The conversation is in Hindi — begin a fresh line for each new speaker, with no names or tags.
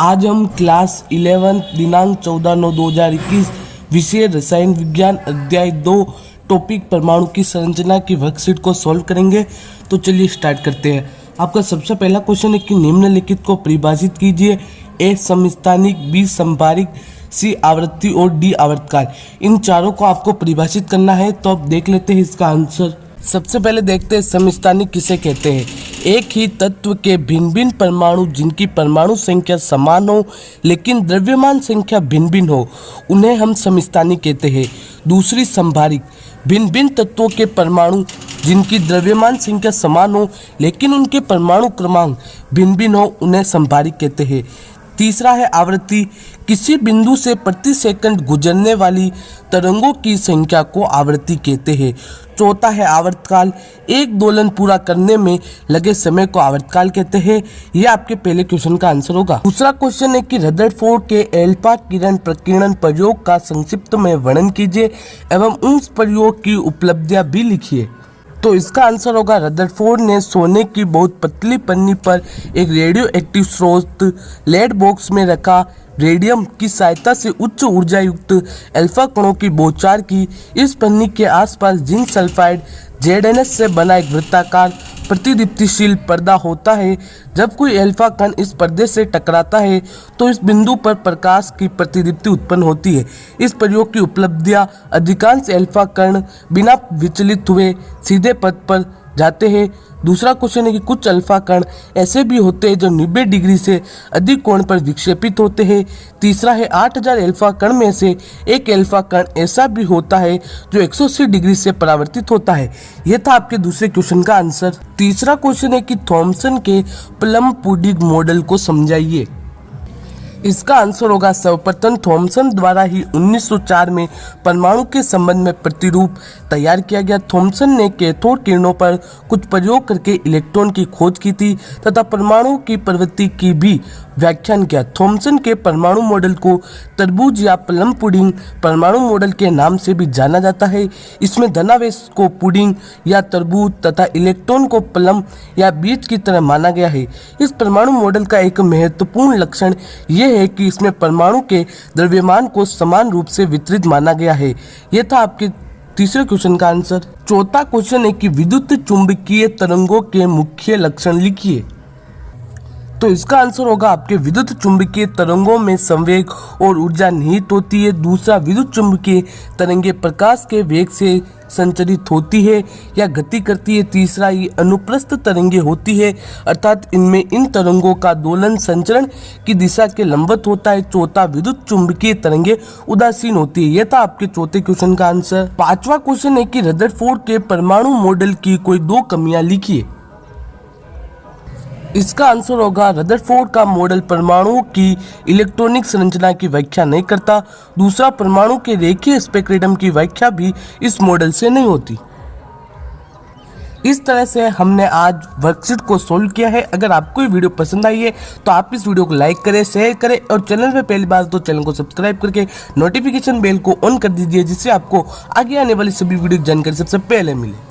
आज हम क्लास 11 दिनांक 14/9/2021 विषय रसायन विज्ञान अध्याय 2 टॉपिक परमाणु की संरचना की वर्कशीट को सॉल्व करेंगे। तो चलिए स्टार्ट करते हैं। आपका सबसे पहला क्वेश्चन है कि निम्नलिखित को परिभाषित कीजिए। ए समस्थानिक, बी संभारिक, सी आवृत्ति और डी आवर्तकाल। इन चारों को आपको परिभाषित करना है। तो अब देख लेते हैं इसका आंसर। सबसे पहले देखते हैं समस्थानिक किसे कहते हैं। एक ही तत्व के भिन्न भिन्न परमाणु जिनकी परमाणु संख्या समान हो लेकिन द्रव्यमान संख्या भिन्न भिन्न हो, उन्हें हम समस्थानिक कहते हैं। दूसरी संभारिक, भिन्न भिन्न तत्वों के परमाणु जिनकी द्रव्यमान संख्या समान हो लेकिन उनके परमाणु क्रमांक भिन्न भिन्न हो, उन्हें संभारिक कहते हैं। तीसरा है आवृत्ति, किसी बिंदु से प्रति सेकंड गुजरने वाली तरंगों की संख्या को आवृत्ति कहते हैं। चौथा है आवर्तकाल, एक दोलन पूरा करने में लगे समय को आवर्तकाल कहते हैं। यह आपके पहले क्वेश्चन का आंसर होगा। दूसरा क्वेश्चन है कि रदरफोर्ड के एल्फा किरण प्रकीर्णन प्रयोग का संक्षिप्त में वर्णन कीजिए एवं उस प्रयोग की उपलब्धियां भी लिखिए। तो इसका आंसर होगा रदरफोर्ड ने सोने की बहुत पतली पन्नी पर एक रेडियो एक्टिव स्रोत लेड बॉक्स में रखा रेडियम की सहायता से उच्च ऊर्जा युक्त अल्फा कणों की बौछार की। इस पन्नी के आसपास जिंक सल्फाइड ZnS से बना एक वृत्ताकार प्रतिदीप्तिशील पर्दा होता है। जब कोई अल्फा कण इस पर्दे से टकराता है तो इस बिंदु पर प्रकाश की प्रतिदीप्ति उत्पन्न होती है। इस प्रयोग की उपलब्धियां, अधिकांश अल्फा कण बिना विचलित हुए सीधे पथ पर जाते हैं। दूसरा क्वेश्चन है कि कुछ अल्फा कण ऐसे भी होते हैं जो 90 डिग्री से अधिक कोण पर विक्षेपित होते हैं। तीसरा है 8000 अल्फा कण में से एक अल्फा कण ऐसा भी होता है जो 180 डिग्री से परावर्तित होता है। यह था आपके दूसरे क्वेश्चन का आंसर। तीसरा क्वेश्चन है कि थॉमसन के प्लम पुडिंग मॉडल को समझाइए। इसका आंसर होगा सर्वप्रथम थॉमसन द्वारा ही 1904 में परमाणु के संबंध में प्रतिरूप तैयार किया गया। थॉमसन ने कैथोड किरणों पर कुछ प्रयोग करके इलेक्ट्रॉन की खोज की थी तथा परमाणु की प्रवृत्ति की भी व्याख्यान किया। थॉमसन के परमाणु मॉडल को तरबूज या प्लम पुडिंग परमाणु मॉडल के नाम से भी जाना जाता है। इसमें धनावेश को पुडिंग या तरबूज तथा इलेक्ट्रॉन को प्लम या बीज की तरह माना गया है। इस परमाणु मॉडल का एक महत्वपूर्ण लक्षण यह है कि इसमें परमाणु के द्रव्यमान को समान रूप से वितरित माना गया है। यह था आपके तीसरे क्वेश्चन का आंसर। चौथा क्वेश्चन है कि विद्युत चुंबकीय तरंगों के मुख्य लक्षण लिखिए। तो इसका आंसर होगा आपके विद्युत चुंबकीय तरंगों में संवेग और ऊर्जा निहित होती है। दूसरा, विद्युत चुंबकीय तरंगें प्रकाश के वेग से संचरित होती है या गति करती है। तीसरा, ये अनुप्रस्थ तरंगें होती है अर्थात इनमें इन तरंगों का दोलन संचरण की दिशा के लंबवत होता है। चौथा, विद्युत चुंबकीय तरंगें उदासीन होती है। यह था आपके चौथे क्वेश्चन का आंसर। पांचवा क्वेश्चन है कि रदरफोर्ड के परमाणु मॉडल की कोई 2 कमियां लिखिए। इसका आंसर होगा रदरफोर्ड का मॉडल परमाणु की इलेक्ट्रॉनिक संरचना की व्याख्या नहीं करता। दूसरा, परमाणु के रेखीय स्पेक्ट्रम की व्याख्या भी इस मॉडल से नहीं होती। इस तरह से हमने आज वर्कशीट को सोल्व किया है। अगर आपको ये वीडियो पसंद आई है तो आप इस वीडियो को लाइक करें, शेयर करें और चैनल पे पहली बार तो चैनल को सब्सक्राइब करके नोटिफिकेशन बेल को ऑन कर दीजिए जिससे आपको आगे आने वाली सभी वीडियो की जानकारी सबसे पहले मिले।